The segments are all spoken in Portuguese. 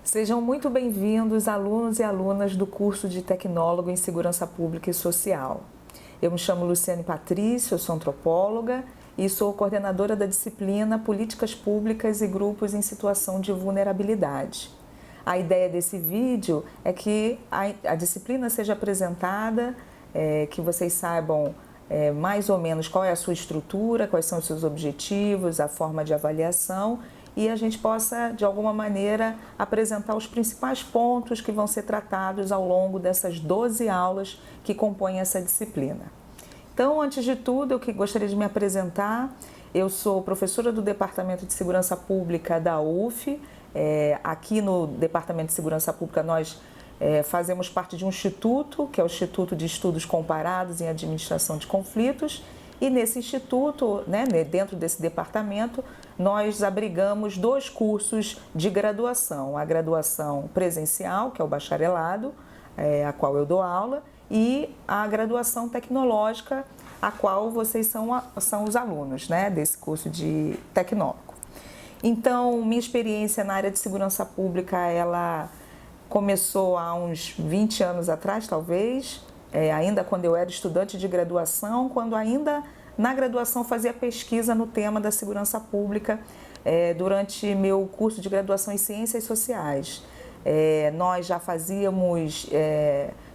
Sejam muito bem-vindos, alunos e alunas do curso de Tecnólogo em Segurança Pública e Social. Eu me chamo Luciane Patrício, eu sou antropóloga e sou coordenadora da disciplina Políticas Públicas e Grupos em Situação de Vulnerabilidade. A ideia desse vídeo é que a disciplina seja apresentada, que vocês saibam mais ou menos qual é a sua estrutura, quais são os seus objetivos, a forma de avaliação, e a gente possa, de alguma maneira, apresentar os principais pontos que vão ser tratados ao longo dessas 12 aulas que compõem essa disciplina. Então, antes de tudo, eu gostaria de me apresentar. Eu sou professora do Departamento de Segurança Pública da UF. Aqui no Departamento de Segurança Pública nós fazemos parte de um instituto, que é o Instituto de Estudos Comparados em Administração de Conflitos. E nesse instituto, dentro desse departamento, nós abrigamos dois cursos de graduação. A graduação presencial, que é o bacharelado, a qual eu dou aula, e a graduação tecnológica, a qual vocês são os alunos desse curso de tecnólogo. Então, minha experiência na área de segurança pública, ela começou há uns 20 anos atrás, talvez, ainda quando eu era estudante de graduação, quando ainda na graduação fazia pesquisa no tema da segurança pública durante meu curso de graduação em Ciências Sociais. Nós já fazíamos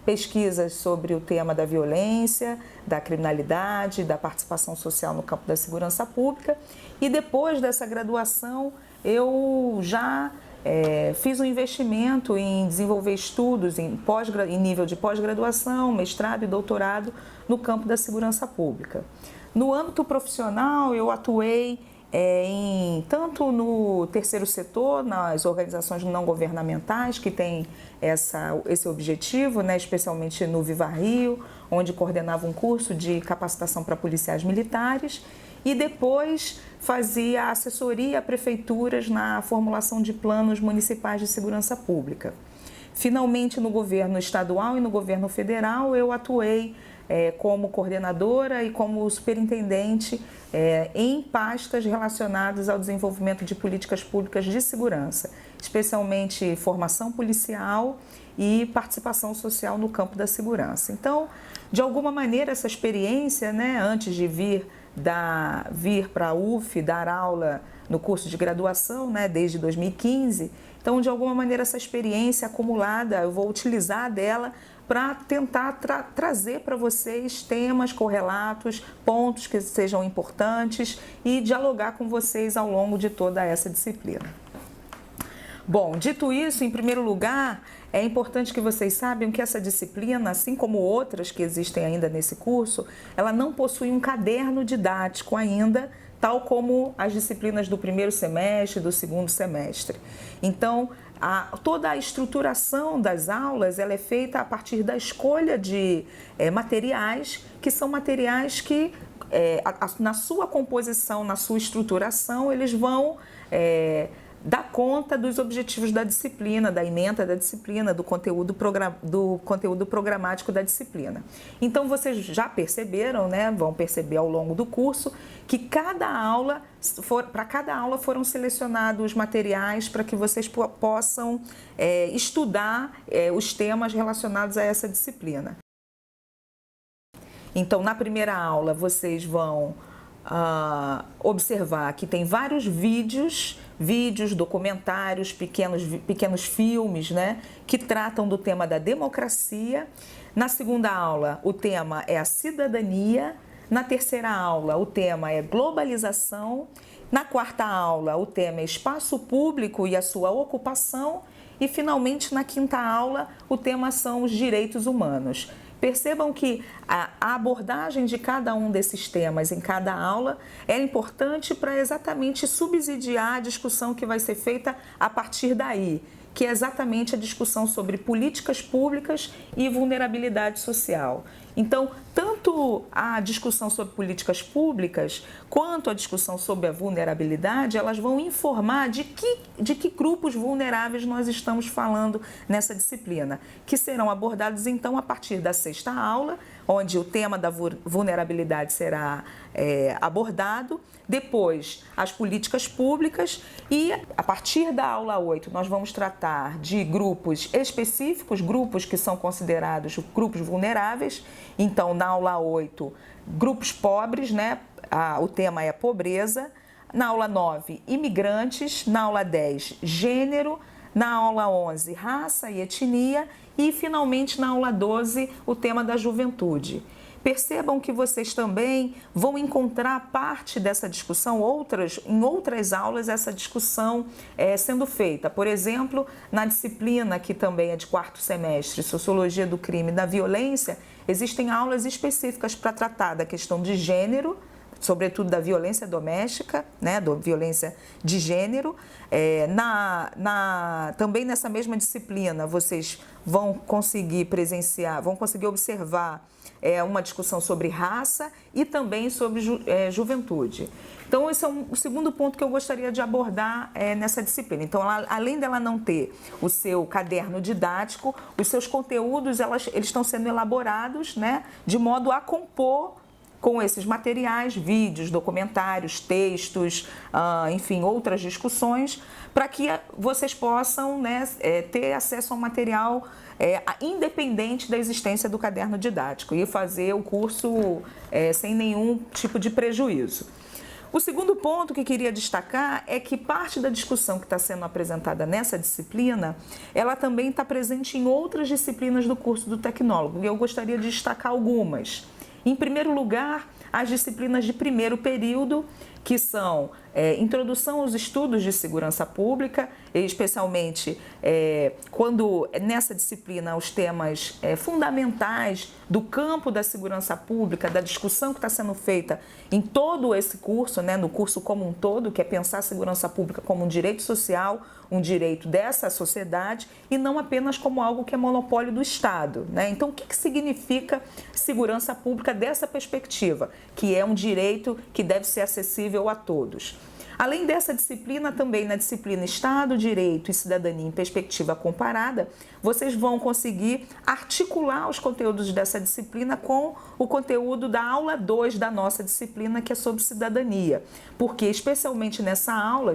pesquisas sobre o tema da violência, da criminalidade, da participação social no campo da segurança pública, e depois dessa graduação eu já fiz um investimento em desenvolver estudos em nível de pós-graduação, mestrado e doutorado no campo da segurança pública. No âmbito profissional, eu atuei tanto no terceiro setor, nas organizações não governamentais que têm esse objetivo, especialmente no Viva Rio, onde coordenava um curso de capacitação para policiais militares, e depois fazia assessoria a prefeituras na formulação de planos municipais de segurança pública. Finalmente, no governo estadual e no governo federal, eu atuei como coordenadora e como superintendente em pastas relacionadas ao desenvolvimento de políticas públicas de segurança, especialmente formação policial e participação social no campo da segurança. Então, de alguma maneira, essa experiência, antes de vir para a UF, dar aula no curso de graduação, desde 2015, então, de alguma maneira, essa experiência acumulada, eu vou utilizar dela para tentar trazer para vocês temas correlatos, pontos que sejam importantes e dialogar com vocês ao longo de toda essa disciplina. Bom, dito isso, em primeiro lugar, é importante que vocês saibam que essa disciplina, assim como outras que existem ainda nesse curso, ela não possui um caderno didático ainda, tal como as disciplinas do primeiro semestre, do segundo semestre. Então, toda a estruturação das aulas ela é feita a partir da escolha de materiais, que são materiais que, na sua composição, na sua estruturação, eles vão dar conta dos objetivos da disciplina, da ementa da disciplina, do conteúdo programático da disciplina. Então, vocês já perceberam, vão perceber ao longo do curso, que para cada aula foram selecionados materiais para que vocês possam estudar os temas relacionados a essa disciplina. Então, na primeira aula, vocês vão observar que tem vários vídeos, documentários, pequenos filmes, que tratam do tema da democracia. Na segunda aula, o tema é a cidadania. Na terceira aula, o tema é globalização. Na quarta aula, o tema é espaço público e a sua ocupação. E, finalmente, na quinta aula, o tema são os direitos humanos. Percebam que a abordagem de cada um desses temas em cada aula é importante para exatamente subsidiar a discussão que vai ser feita a partir daí, que é exatamente a discussão sobre políticas públicas e vulnerabilidade social. Então, tanto a discussão sobre políticas públicas quanto a discussão sobre a vulnerabilidade, elas vão informar de que grupos vulneráveis nós estamos falando nessa disciplina, que serão abordados então a partir da sexta aula, onde o tema da vulnerabilidade será abordado. Depois, as políticas públicas e, a partir da aula 8, nós vamos tratar de grupos específicos, grupos que são considerados grupos vulneráveis. Então, na aula 8, grupos pobres, né? O tema é pobreza. Na aula 9, imigrantes. Na aula 10, gênero. Na aula 11, raça e etnia. E, finalmente, na aula 12, o tema da juventude. Percebam que vocês também vão encontrar parte dessa discussão, em outras aulas, essa discussão sendo feita. Por exemplo, na disciplina, que também é de 4º semestre, Sociologia do Crime e da Violência, existem aulas específicas para tratar da questão de gênero, sobretudo da violência doméstica, né, da violência de gênero. Também nessa mesma disciplina, vocês vão conseguir presenciar, vão conseguir observar uma discussão sobre raça e também sobre juventude. Então, esse é o segundo ponto que eu gostaria de abordar nessa disciplina. Então, além dela não ter o seu caderno didático, os seus conteúdos eles estão sendo elaborados, né, de modo a compor com esses materiais, vídeos, documentários, textos, enfim, outras discussões, para que vocês possam, né, ter acesso ao material independente da existência do caderno didático e fazer o curso sem nenhum tipo de prejuízo. O segundo ponto que queria destacar é que parte da discussão que está sendo apresentada nessa disciplina, ela também está presente em outras disciplinas do curso do tecnólogo, e eu gostaria de destacar algumas. Em primeiro lugar, as disciplinas de primeiro período, que são Introdução aos Estudos de Segurança Pública, especialmente quando nessa disciplina os temas fundamentais do campo da segurança pública, da discussão que está sendo feita em todo esse curso, né, no curso como um todo, que é pensar a segurança pública como um direito social, um direito dessa sociedade e não apenas como algo que é monopólio do Estado, né? Então, o que significa segurança pública dessa perspectiva? Que é um direito que deve ser acessível a todos. Além dessa disciplina, também na disciplina Estado, Direito e Cidadania em Perspectiva Comparada, vocês vão conseguir articular os conteúdos dessa disciplina com o conteúdo da aula 2 da nossa disciplina, que é sobre cidadania. Porque, especialmente nessa aula,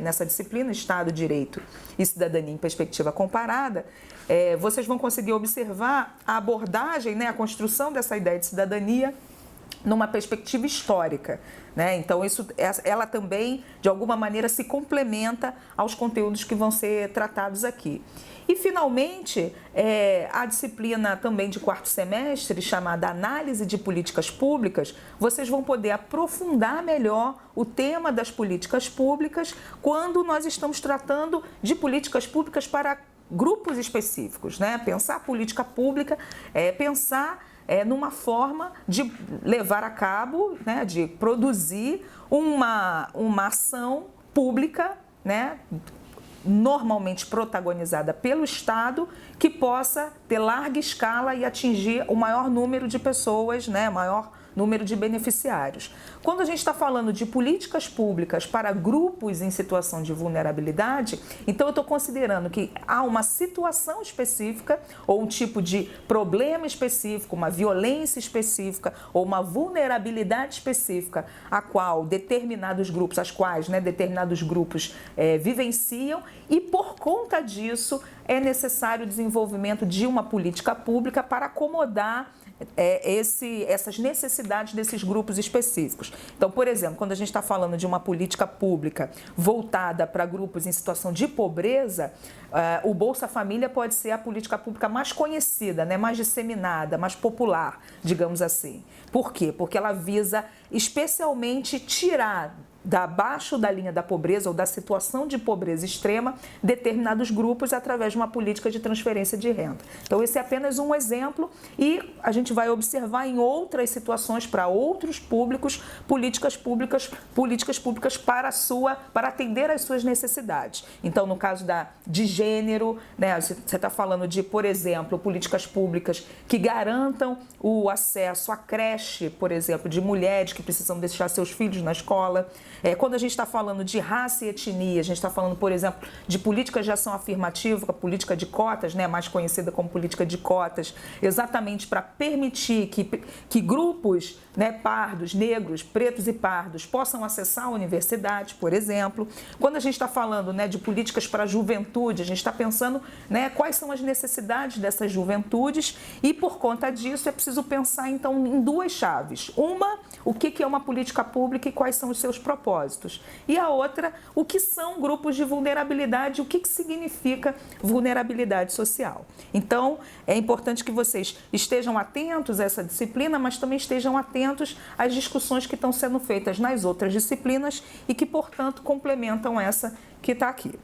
nessa disciplina Estado, Direito e Cidadania em Perspectiva Comparada, vocês vão conseguir observar a abordagem, né, a construção dessa ideia de cidadania numa perspectiva histórica, né? Então, ela também, de alguma maneira, se complementa aos conteúdos que vão ser tratados aqui. E, finalmente, a disciplina também de 4º semestre, chamada Análise de Políticas Públicas, vocês vão poder aprofundar melhor o tema das políticas públicas quando nós estamos tratando de políticas públicas para grupos específicos, né? Pensar política pública pensar numa forma de levar a cabo, né, de produzir uma ação pública, né, normalmente protagonizada pelo Estado, que possa ter larga escala e atingir o maior número de pessoas, né, maior número de beneficiários. Quando a gente está falando de políticas públicas para grupos em situação de vulnerabilidade, então eu estou considerando que há uma situação específica ou um tipo de problema específico, uma violência específica ou uma vulnerabilidade específica a qual determinados grupos, determinados grupos vivenciam, e por conta disso é necessário o desenvolvimento de uma política pública para acomodar essas necessidades desses grupos específicos. Então, por exemplo, quando a gente está falando de uma política pública voltada para grupos em situação de pobreza, o Bolsa Família pode ser a política pública mais conhecida, né, mais disseminada, mais popular, digamos assim. Por quê? Porque ela visa especialmente tirar abaixo da linha da pobreza ou da situação de pobreza extrema determinados grupos através de uma política de transferência de renda. Então, esse é apenas um exemplo e a gente vai observar em outras situações para outros públicos, políticas públicas para atender às suas necessidades. Então, no caso de gênero, né, você está falando de, por exemplo, políticas públicas que garantam o acesso à creche, por exemplo, de mulheres que precisam deixar seus filhos na escola. Quando a gente está falando de raça e etnia, a gente está falando, por exemplo, de políticas de ação afirmativa, a política de cotas, né, mais conhecida como política de cotas, exatamente para permitir que grupos, né, pardos, negros, pretos e pardos possam acessar a universidade, por exemplo. Quando a gente está falando, né, de políticas para a juventude, a gente está pensando, né, quais são as necessidades dessas juventudes e, por conta disso, é preciso pensar, então, em duas chaves. Uma, o que é uma política pública e quais são os seus propósitos. E a outra, o que são grupos de vulnerabilidade, o que significa vulnerabilidade social. Então, é importante que vocês estejam atentos a essa disciplina, mas também estejam atentos às discussões que estão sendo feitas nas outras disciplinas e que, portanto, complementam essa que está aqui.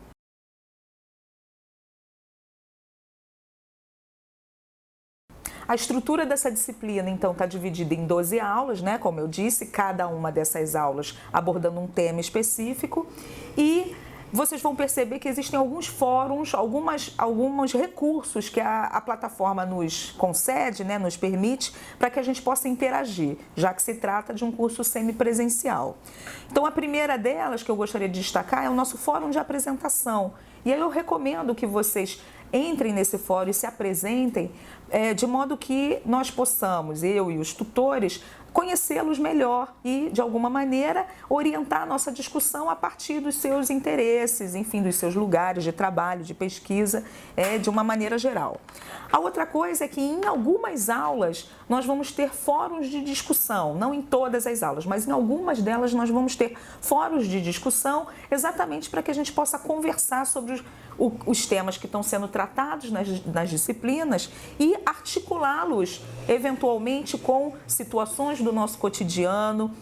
A estrutura dessa disciplina, então, está dividida em 12 aulas, né? Como eu disse, cada uma dessas aulas abordando um tema específico. E vocês vão perceber que existem alguns fóruns, alguns recursos que a plataforma nos concede, né? Nos permite, para que a gente possa interagir, já que se trata de um curso semipresencial. Então, a primeira delas que eu gostaria de destacar é o nosso fórum de apresentação. E aí eu recomendo que vocês entrem nesse fórum e se apresentem de modo que nós possamos, eu e os tutores, conhecê-los melhor e, de alguma maneira, orientar a nossa discussão a partir dos seus interesses, enfim, dos seus lugares de trabalho, de pesquisa, de uma maneira geral. A outra coisa é que em algumas aulas nós vamos ter fóruns de discussão, não em todas as aulas, mas em algumas delas nós vamos ter fóruns de discussão exatamente para que a gente possa conversar sobre os temas que estão sendo tratados nas disciplinas e articulá-los eventualmente com situações do nosso cotidiano,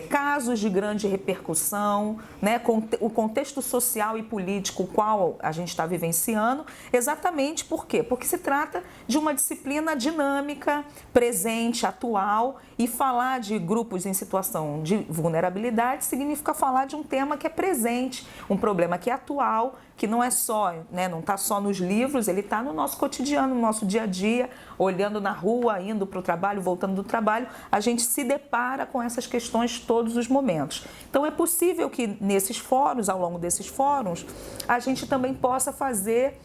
casos de grande repercussão, né, com o contexto social e político qual a gente está vivenciando, exatamente por quê? Porque se trata de uma disciplina dinâmica, presente, atual, e falar de grupos em situação de vulnerabilidade significa falar de um tema que é presente, um problema que é atual, que não é só, né, não está só nos livros, ele está no nosso cotidiano, no nosso dia a dia, olhando na rua, indo para o trabalho, voltando do trabalho, a gente se depara com essas questões todos os momentos. Então é possível que nesses fóruns, ao longo desses fóruns, a gente também possa fazer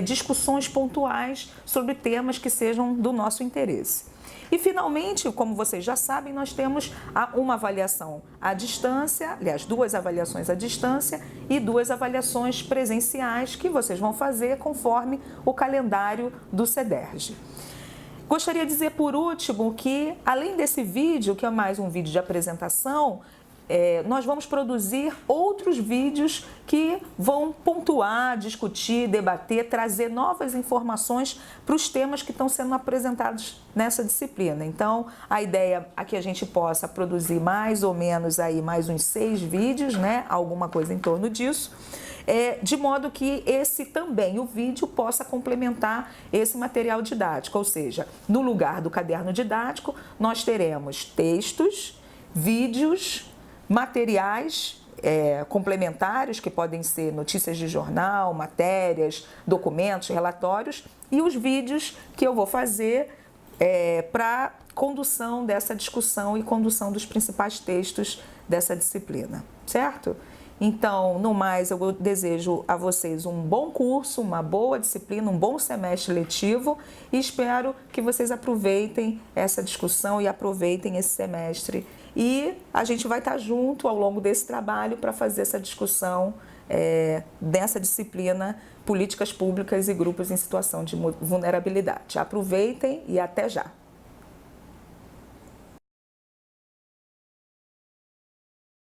discussões pontuais sobre temas que sejam do nosso interesse. E, finalmente, como vocês já sabem, nós temos uma avaliação à distância, aliás, 2 avaliações à distância e 2 avaliações presenciais que vocês vão fazer conforme o calendário do CEDERJ. Gostaria de dizer, por último, que, além desse vídeo, que é mais um vídeo de apresentação, nós vamos produzir outros vídeos que vão pontuar, discutir, debater, trazer novas informações para os temas que estão sendo apresentados nessa disciplina. Então, a ideia é que a gente possa produzir mais ou menos aí mais uns 6 vídeos, né? Alguma coisa em torno disso. De modo que esse também, o vídeo, possa complementar esse material didático, ou seja, no lugar do caderno didático, nós teremos textos, vídeos, materiais complementares, que podem ser notícias de jornal, matérias, documentos, relatórios, e os vídeos que eu vou fazer para condução dessa discussão e condução dos principais textos dessa disciplina, certo? Então, no mais, eu desejo a vocês um bom curso, uma boa disciplina, um bom semestre letivo e espero que vocês aproveitem essa discussão e aproveitem esse semestre. E a gente vai estar junto ao longo desse trabalho para fazer essa discussão dessa disciplina, políticas públicas e grupos em situação de vulnerabilidade. Aproveitem e até já!